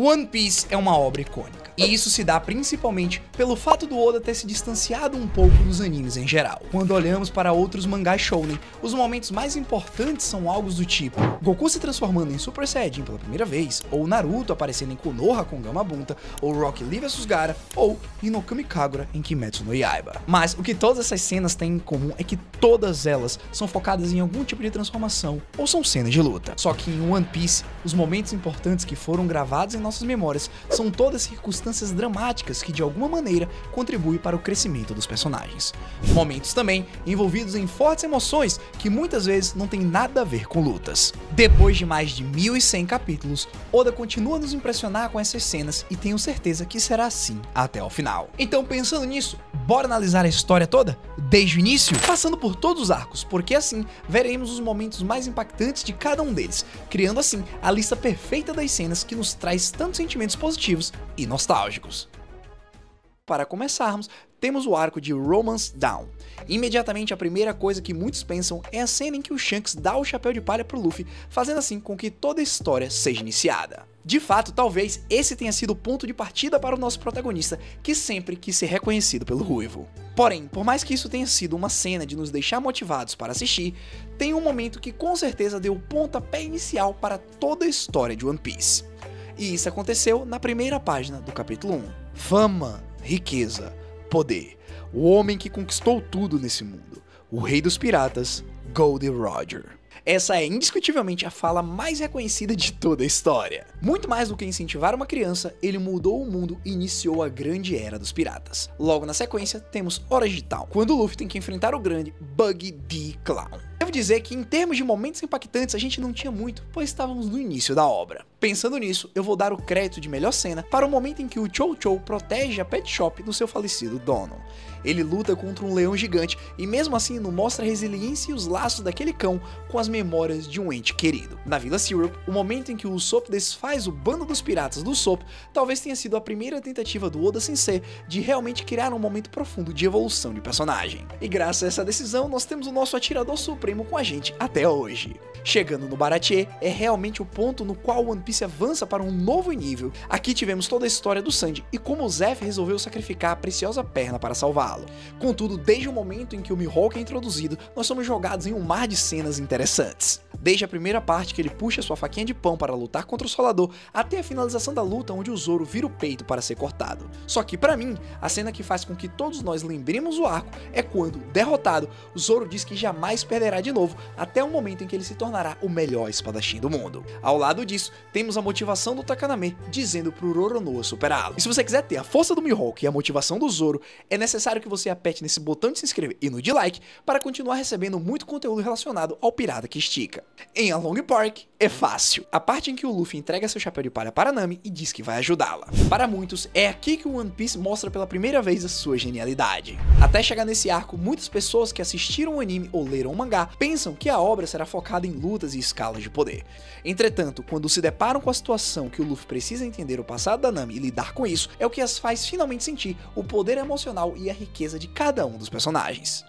One Piece é uma obra icônica, e isso se dá principalmente pelo fato do Oda ter se distanciado um pouco dos animes em geral. Quando olhamos para outros mangás shounen, os momentos mais importantes são algo do tipo Goku se transformando em Super Saiyajin pela primeira vez, ou Naruto aparecendo em Konoha com Gamabunta, ou Rock Lee vs Gaara, ou Hinokami Kagura em Kimetsu no Yaiba. Mas o que todas essas cenas têm em comum é que todas elas são focadas em algum tipo de transformação, ou são cenas de luta. Só que em One Piece, os momentos importantes que foram gravados em nossas memórias são todas circunstâncias dramáticas que de alguma maneira contribuem para o crescimento dos personagens. Momentos também envolvidos em fortes emoções que muitas vezes não tem nada a ver com lutas. Depois de mais de 1100 capítulos, Oda continua a nos impressionar com essas cenas e tenho certeza que será assim até o final. Então, pensando nisso, bora analisar a história toda? Desde o início, passando por todos os arcos, porque assim veremos os momentos mais impactantes de cada um deles, criando assim a lista perfeita das cenas que nos traz tantos sentimentos positivos e nostálgicos. Para começarmos, temos o arco de Romance Dawn. Imediatamente a primeira coisa que muitos pensam é a cena em que o Shanks dá o chapéu de palha pro Luffy, fazendo assim com que toda a história seja iniciada. De fato, talvez esse tenha sido o ponto de partida para o nosso protagonista, que sempre quis ser reconhecido pelo Ruivo. Porém, por mais que isso tenha sido uma cena de nos deixar motivados para assistir, tem um momento que com certeza deu o pontapé inicial para toda a história de One Piece. E isso aconteceu na primeira página do capítulo 1. Fama, riqueza, poder. O homem que conquistou tudo nesse mundo. O rei dos piratas, Goldie Roger. Essa é indiscutivelmente a fala mais reconhecida de toda a história. Muito mais do que incentivar uma criança, ele mudou o mundo e iniciou a grande era dos piratas. Logo na sequência, temos Orage Town, quando o Luffy tem que enfrentar o grande Buggy D. Clown. Devo dizer que em termos de momentos impactantes a gente não tinha muito, pois estávamos no início da obra. Pensando nisso, eu vou dar o crédito de melhor cena para o momento em que o Chow Chow protege a pet shop do seu falecido dono. Ele luta contra um leão gigante e mesmo assim não mostra a resiliência e os laços daquele cão com as memórias de um ente querido. Na Vila Syrup, o momento em que o Usopp desfaz o bando dos piratas do Usopp talvez tenha sido a primeira tentativa do Oda Sensei de realmente criar um momento profundo de evolução de personagem. E graças a essa decisão, nós temos o nosso atirador supremo com a gente até hoje. Chegando no Baratie, é realmente o ponto no qual One Piece avança para um novo nível. Aqui tivemos toda a história do Sanji e como o Zeff resolveu sacrificar a preciosa perna para salvá-lo. Contudo, desde o momento em que o Mihawk é introduzido, nós somos jogados em um mar de cenas interessantes. Desde a primeira parte que ele puxa sua faquinha de pão para lutar contra o Solador, até a finalização da luta onde o Zoro vira o peito para ser cortado. Só que para mim, a cena que faz com que todos nós lembremos o arco é quando, derrotado, o Zoro diz que jamais perderá de novo, até o momento em que ele se tornará o melhor espadachim do mundo. Ao lado disso, temos a motivação do Takaname dizendo pro Roronoa superá-lo. E se você quiser ter a força do Mihawk e a motivação do Zoro, é necessário que você aperte nesse botão de se inscrever e no de like para continuar recebendo muito conteúdo relacionado ao pirata que estica. Em A Long Park, é fácil. A parte em que o Luffy entrega seu chapéu de palha para Nami e diz que vai ajudá-la. Para muitos, é aqui que o One Piece mostra pela primeira vez a sua genialidade. Até chegar nesse arco, muitas pessoas que assistiram o anime ou leram o mangá pensam que a obra será focada em lutas e escalas de poder. Entretanto, quando se deparam com a situação que o Luffy precisa entender o passado da Nami e lidar com isso, é o que as faz finalmente sentir o poder emocional e a riqueza de cada um dos personagens.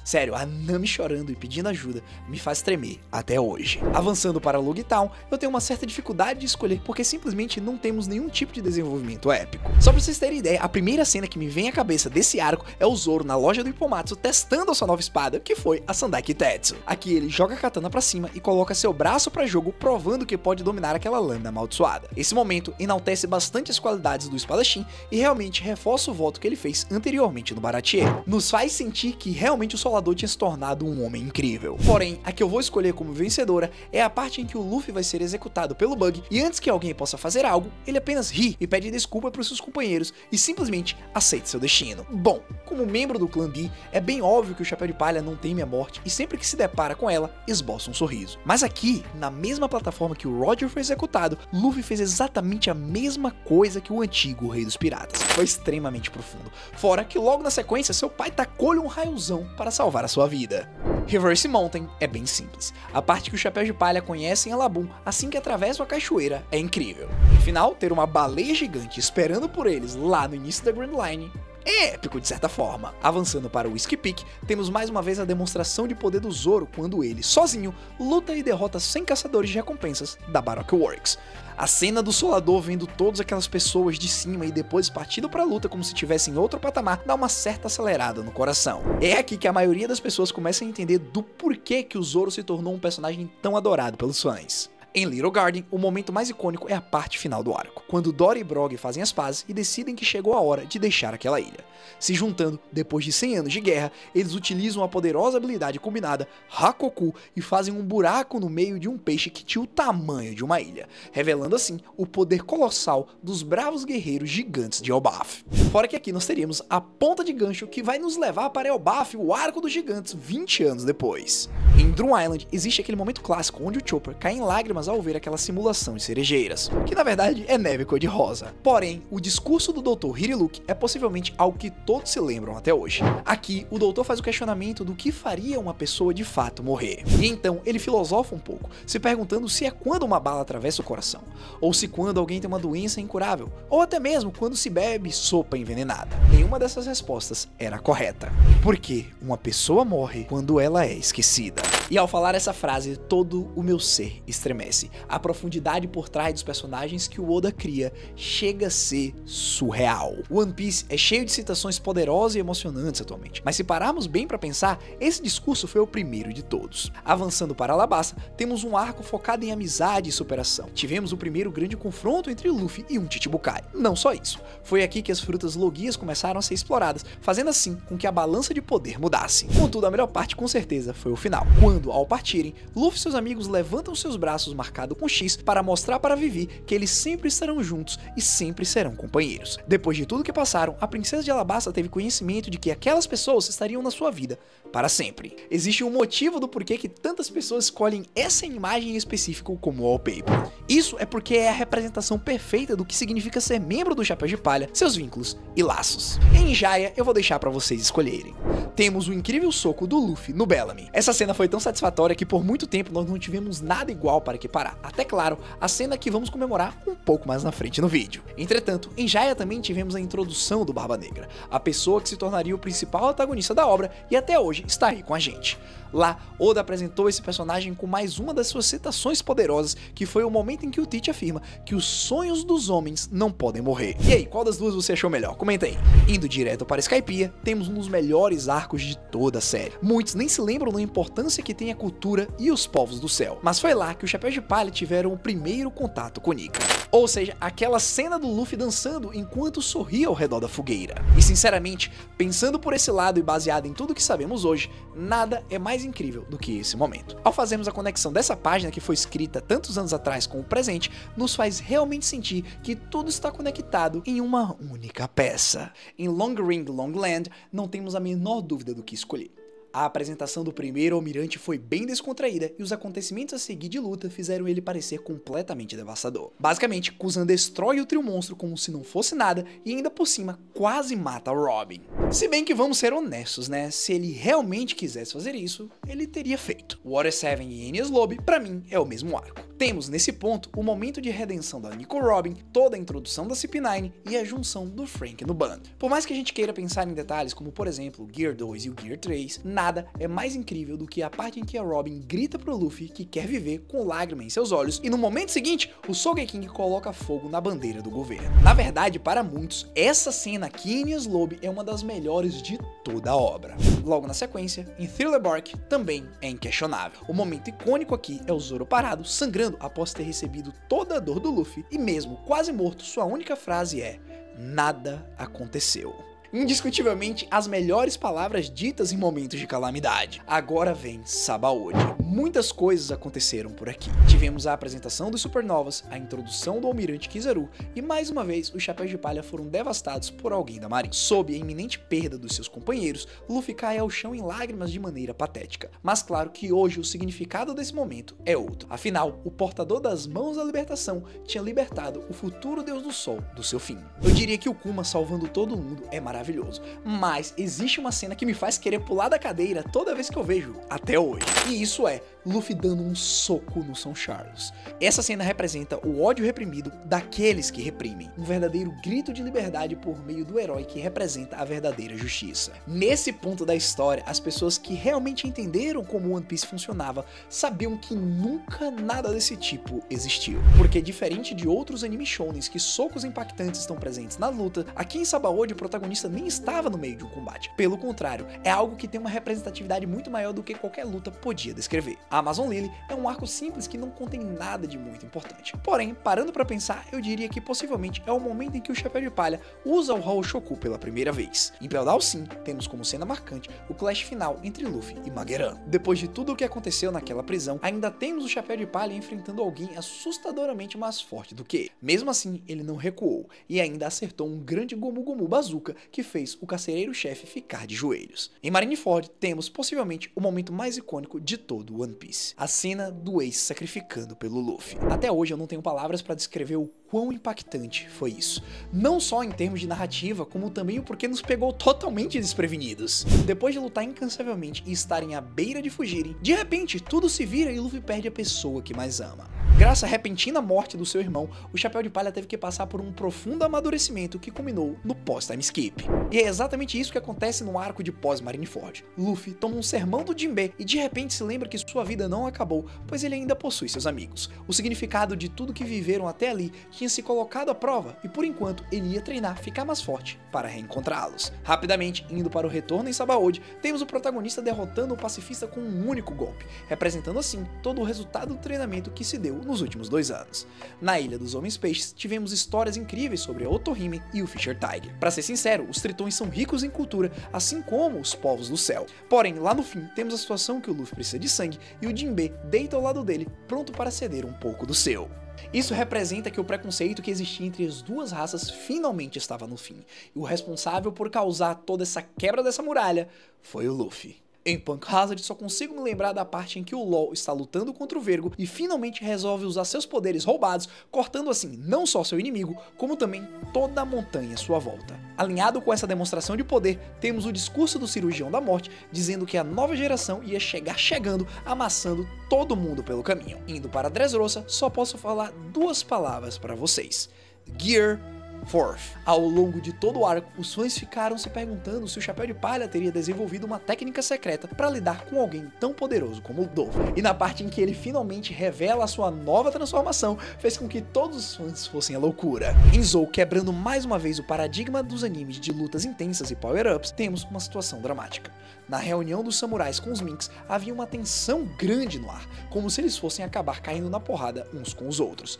Sério, a Nami chorando e pedindo ajuda me faz tremer até hoje. Avançando para Log Town, eu tenho uma certa dificuldade de escolher porque simplesmente não temos nenhum tipo de desenvolvimento épico. Só pra vocês terem ideia, a primeira cena que me vem à cabeça desse arco é o Zoro na loja do Hippomatsu testando a sua nova espada, que foi a Sandai Kitetsu. Aqui ele joga a katana pra cima e coloca seu braço pra jogo, provando que pode dominar aquela lâmina amaldiçoada. Esse momento enaltece bastante as qualidades do espadachim e realmente reforça o voto que ele fez anteriormente no Baratie. Nos faz sentir que realmente o Solador tinha se tornado um homem incrível. Porém, a que eu vou escolher como vencedora é a parte em que o Luffy vai ser executado pelo Bug e antes que alguém possa fazer algo, ele apenas ri e pede desculpa para os seus companheiros e simplesmente aceita seu destino. Bom, como membro do clã D, é bem óbvio que o Chapéu de Palha não teme a morte e sempre que se depara com ela, esboça um sorriso. Mas aqui, na mesma plataforma que o Roger foi executado, Luffy fez exatamente a mesma coisa que o antigo Rei dos Piratas. Foi extremamente profundo. Fora que logo na sequência, seu pai tacou-lhe um raiozão para salvar a sua vida. Reverse Mountain é bem simples. A parte que o Chapéu de Palha conhece em Alabum assim que atravessam a cachoeira é incrível. No final, ter uma baleia gigante esperando por eles lá no início da Grand Line épico de certa forma. Avançando para o Whiskey Peak, temos mais uma vez a demonstração de poder do Zoro quando ele, sozinho, luta e derrota 100 caçadores de recompensas da Baroque Works. A cena do Solador vendo todas aquelas pessoas de cima e depois partindo pra luta como se tivesse em outro patamar dá uma certa acelerada no coração. É aqui que a maioria das pessoas começa a entender do porquê que o Zoro se tornou um personagem tão adorado pelos fãs. Em Little Garden, o momento mais icônico é a parte final do arco, quando Dory e Brog fazem as pazes e decidem que chegou a hora de deixar aquela ilha. Se juntando, depois de 100 anos de guerra, eles utilizam a poderosa habilidade combinada Hakoku e fazem um buraco no meio de um peixe que tinha o tamanho de uma ilha, revelando assim o poder colossal dos bravos guerreiros gigantes de Elbaf. Fora que aqui nós teríamos a ponta de gancho que vai nos levar para Elbaf, o arco dos gigantes, 20 anos depois. Em Drum Island existe aquele momento clássico onde o Chopper cai em lágrimas ao ver aquela simulação de cerejeiras, que na verdade é neve cor-de-rosa. Porém, o discurso do Dr. Hiriluk é possivelmente algo que todos se lembram até hoje. Aqui, o doutor faz o questionamento do que faria uma pessoa de fato morrer. E então, ele filosofa um pouco, se perguntando se é quando uma bala atravessa o coração, ou se quando alguém tem uma doença incurável, ou até mesmo quando se bebe sopa envenenada. Nenhuma dessas respostas era correta. Porque uma pessoa morre quando ela é esquecida. E ao falar essa frase, todo o meu ser estremece. A profundidade por trás dos personagens que o Oda cria chega a ser surreal. One Piece é cheio de citações poderosas e emocionantes atualmente, mas se pararmos bem para pensar, esse discurso foi o primeiro de todos. Avançando para Alabasta, temos um arco focado em amizade e superação. Tivemos o primeiro grande confronto entre Luffy e um Chichibukai. Não só isso, foi aqui que as frutas logias começaram a ser exploradas, fazendo assim com que a balança de poder mudasse. Contudo, a melhor parte com certeza foi o final, quando, ao partirem, Luffy e seus amigos levantam seus braços marcados com X para mostrar para Vivi que eles sempre estarão juntos e sempre serão companheiros. Depois de tudo que passaram, a princesa de Alabasta teve conhecimento de que aquelas pessoas estariam na sua vida para sempre. Existe um motivo do porquê que tantas pessoas escolhem essa imagem em específico como wallpaper. Isso é porque é a representação perfeita do que significa ser membro do Chapéu de Palha, seus vínculos e laços. Em Jaya, eu vou deixar para vocês escolherem. Temos o incrível soco do Luffy no Bellamy. Essa cena foi tão satisfatória que por muito tempo nós não tivemos nada igual para equiparar. Até claro, a cena que vamos comemorar um pouco mais na frente no vídeo. Entretanto, em Jaya também tivemos a introdução do Barba Negra, a pessoa que se tornaria o principal antagonista da obra e até hoje está aí com a gente. Lá, Oda apresentou esse personagem com mais uma das suas citações poderosas, que foi o momento em que o Teach afirma que os sonhos dos homens não podem morrer. E aí, qual das duas você achou melhor? Comenta aí. Indo direto para Skypiea, temos um dos melhores arcos de toda a série. Muitos nem se lembram da importância que tem a cultura e os povos do céu, mas foi lá que o Chapéu de Palha tiveram o primeiro contato com Nika. Ou seja, aquela cena do Luffy dançando enquanto sorria ao redor da fogueira. E sinceramente, pensando por esse lado e baseado em tudo que sabemos hoje, nada é mais incrível do que esse momento. Ao fazermos a conexão dessa página que foi escrita tantos anos atrás com o presente, nos faz realmente sentir que tudo está conectado em uma única peça. Em Long Ring Long Land, não temos a menor dúvida do que escolher. A apresentação do primeiro almirante foi bem descontraída e os acontecimentos a seguir de luta fizeram ele parecer completamente devastador. Basicamente, Kuzan destrói o trio monstro como se não fosse nada e ainda por cima quase mata Robin. Se bem que vamos ser honestos, né? Se ele realmente quisesse fazer isso, ele teria feito. Water 7 e Enies Lobby, pra mim, é o mesmo arco. Temos nesse ponto o momento de redenção da Nico Robin, toda a introdução da CP9 e a junção do Frank no bando. Por mais que a gente queira pensar em detalhes como, por exemplo, o Gear 2 e o Gear 3, nada é mais incrível do que a parte em que a Robin grita pro Luffy que quer viver com lágrima em seus olhos e no momento seguinte, o Sogeking coloca fogo na bandeira do governo. Na verdade, para muitos, essa cena aqui em Enies Lobby é uma das melhores de toda a obra. Logo na sequência, em Thriller Bark, também é inquestionável. O momento icônico aqui é o Zoro parado, sangrando após ter recebido toda a dor do Luffy e mesmo quase morto, sua única frase é: nada aconteceu. Indiscutivelmente, as melhores palavras ditas em momentos de calamidade. Agora vem Sabaody. Muitas coisas aconteceram por aqui. Tivemos a apresentação dos Supernovas, a introdução do Almirante Kizaru e mais uma vez os Chapéus de Palha foram devastados por alguém da marinha. Sob a iminente perda dos seus companheiros, Luffy cai ao chão em lágrimas de maneira patética. Mas claro que hoje o significado desse momento é outro. Afinal, o portador das mãos da libertação tinha libertado o futuro Deus do Sol do seu fim. Eu diria que o Kuma salvando todo mundo é maravilhoso. maravilhoso. Mas existe uma cena que me faz querer pular da cadeira toda vez que eu vejo, até hoje. E isso é Luffy dando um soco no São Charles. Essa cena representa o ódio reprimido daqueles que reprimem. Um verdadeiro grito de liberdade por meio do herói que representa a verdadeira justiça. Nesse ponto da história, as pessoas que realmente entenderam como One Piece funcionava sabiam que nunca nada desse tipo existiu. Porque diferente de outros anime shounens que socos impactantes estão presentes na luta, aqui em Sabaody o protagonista nem estava no meio de um combate. Pelo contrário, é algo que tem uma representatividade muito maior do que qualquer luta podia descrever. A Amazon Lily é um arco simples que não contém nada de muito importante. Porém, parando pra pensar, eu diria que possivelmente é o momento em que o Chapéu de Palha usa o Haoshoku pela primeira vez. Em Pell Down sim, temos como cena marcante o clash final entre Luffy e Mageran. Depois de tudo o que aconteceu naquela prisão, ainda temos o Chapéu de Palha enfrentando alguém assustadoramente mais forte do que ele. Mesmo assim, ele não recuou e ainda acertou um grande Gomu Gomu Bazooka que fez o carcereiro-chefe ficar de joelhos. Em Marineford, temos possivelmente o momento mais icônico de todo One Piece, a cena do Ace sacrificando pelo Luffy. Até hoje eu não tenho palavras para descrever o quão impactante foi isso. Não só em termos de narrativa, como também o porquê nos pegou totalmente desprevenidos. Depois de lutar incansavelmente e estarem à beira de fugirem, de repente tudo se vira e Luffy perde a pessoa que mais ama. Graças à repentina morte do seu irmão, o Chapéu de Palha teve que passar por um profundo amadurecimento que culminou no pós-time skip. E é exatamente isso que acontece no arco de pós-Marineford. Luffy toma um sermão do Jinbe e de repente se lembra que sua vida não acabou, pois ele ainda possui seus amigos. O significado de tudo que viveram até ali tinha se colocado à prova e por enquanto ele ia treinar, ficar mais forte para reencontrá-los. Rapidamente, indo para o retorno em Sabaody, temos o protagonista derrotando o pacifista com um único golpe, representando assim todo o resultado do treinamento que se deu nos últimos 2 anos. Na Ilha dos Homens Peixes, tivemos histórias incríveis sobre a Otohime e o Fisher Tiger. Para ser sincero, os tritões são ricos em cultura, assim como os povos do céu. Porém, lá no fim, temos a situação que o Luffy precisa de sangue e o Jinbe deita ao lado dele, pronto para ceder um pouco do seu. Isso representa que o preconceito que existia entre as duas raças finalmente estava no fim, e o responsável por causar toda essa quebra dessa muralha foi o Luffy. Em Punk Hazard só consigo me lembrar da parte em que o LOL está lutando contra o Vergo e finalmente resolve usar seus poderes roubados, cortando assim não só seu inimigo, como também toda a montanha à sua volta. Alinhado com essa demonstração de poder, temos o discurso do Cirurgião da Morte, dizendo que a nova geração ia chegar chegando, amassando todo mundo pelo caminho. Indo para Dressrosa, só posso falar 2 palavras para vocês: Gear Forth. Ao longo de todo o arco, os fãs ficaram se perguntando se o Chapéu de Palha teria desenvolvido uma técnica secreta para lidar com alguém tão poderoso como o Dove. E na parte em que ele finalmente revela a sua nova transformação, fez com que todos os fãs fossem à loucura. Em Zou, quebrando mais uma vez o paradigma dos animes de lutas intensas e power-ups, temos uma situação dramática. Na reunião dos samurais com os Minks, havia uma tensão grande no ar, como se eles fossem acabar caindo na porrada uns com os outros.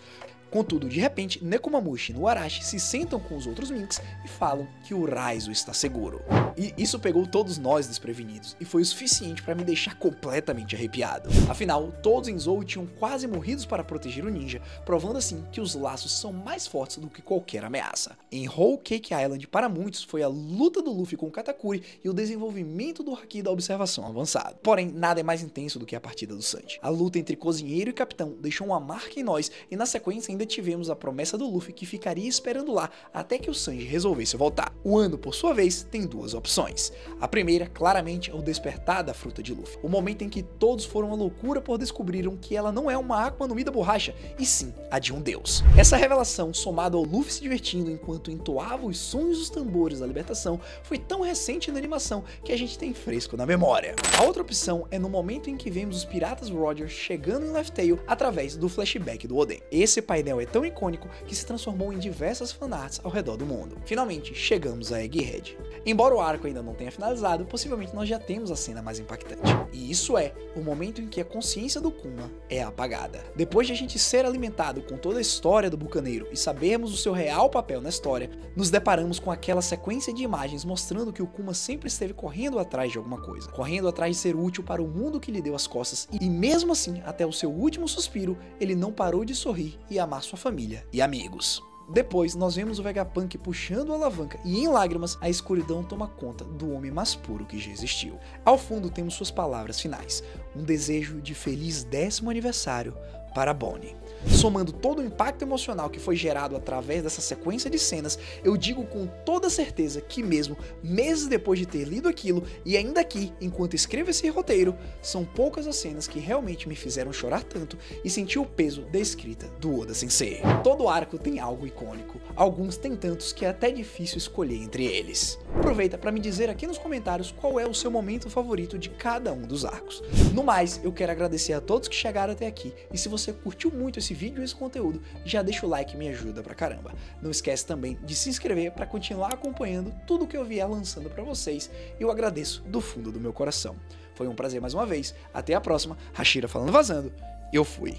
Contudo, de repente, Nekomamushi e Nuarashi se sentam com os outros Minks e falam que o Raizo está seguro. E isso pegou todos nós desprevenidos, e foi o suficiente para me deixar completamente arrepiado. Afinal, todos em Zou tinham quase morrido para proteger o ninja, provando assim que os laços são mais fortes do que qualquer ameaça. Em Whole Cake Island, para muitos, foi a luta do Luffy com o Katakuri e o desenvolvimento do Haki da observação avançado. Porém, nada é mais intenso do que a partida do Sanji. A luta entre cozinheiro e capitão deixou uma marca em nós, e na sequência ainda tivemos a promessa do Luffy que ficaria esperando lá até que o Sanji resolvesse voltar. O Ano, por sua vez, tem 2 opções. A primeira, claramente, é o despertar da fruta de Luffy, o momento em que todos foram à loucura por descobriram que ela não é uma Akuma no Mi da borracha, e sim a de um deus. Essa revelação, somada ao Luffy se divertindo enquanto entoava os sons dos tambores da libertação, foi tão recente na animação que a gente tem fresco na memória. A outra opção é no momento em que vemos os piratas Roger chegando em Laugh Tale através do flashback do Oden. Esse painel é tão icônico que se transformou em diversas fanarts ao redor do mundo. Finalmente, chegamos a Egghead. Embora o arco ainda não tenha finalizado, possivelmente nós já temos a cena mais impactante. E isso é o momento em que a consciência do Kuma é apagada. Depois de a gente ser alimentado com toda a história do bucaneiro e sabermos o seu real papel na história, nos deparamos com aquela sequência de imagens mostrando que o Kuma sempre esteve correndo atrás de alguma coisa, correndo atrás de ser útil para o mundo que lhe deu as costas, e mesmo assim, até o seu último suspiro, ele não parou de sorrir e amar sua família e amigos. Depois, nós vemos o Vegapunk puxando a alavanca e, em lágrimas, a escuridão toma conta do homem mais puro que já existiu. Ao fundo, temos suas palavras finais: um desejo de feliz 10º aniversário, para Bonnie. Somando todo o impacto emocional que foi gerado através dessa sequência de cenas, eu digo com toda certeza que mesmo meses depois de ter lido aquilo, e ainda aqui, enquanto escrevo esse roteiro, são poucas as cenas que realmente me fizeram chorar tanto e sentir o peso da escrita do Oda Sensei. Todo arco tem algo icônico, alguns tem tantos que é até difícil escolher entre eles. Aproveita para me dizer aqui nos comentários qual é o seu momento favorito de cada um dos arcos. No mais, eu quero agradecer a todos que chegaram até aqui, e se você curtiu muito esse vídeo e esse conteúdo, já deixa o like, me ajuda pra caramba. Não esquece também de se inscrever para continuar acompanhando tudo que eu vier lançando pra vocês, e eu agradeço do fundo do meu coração. Foi um prazer mais uma vez, até a próxima, Hashira falando vazando, eu fui.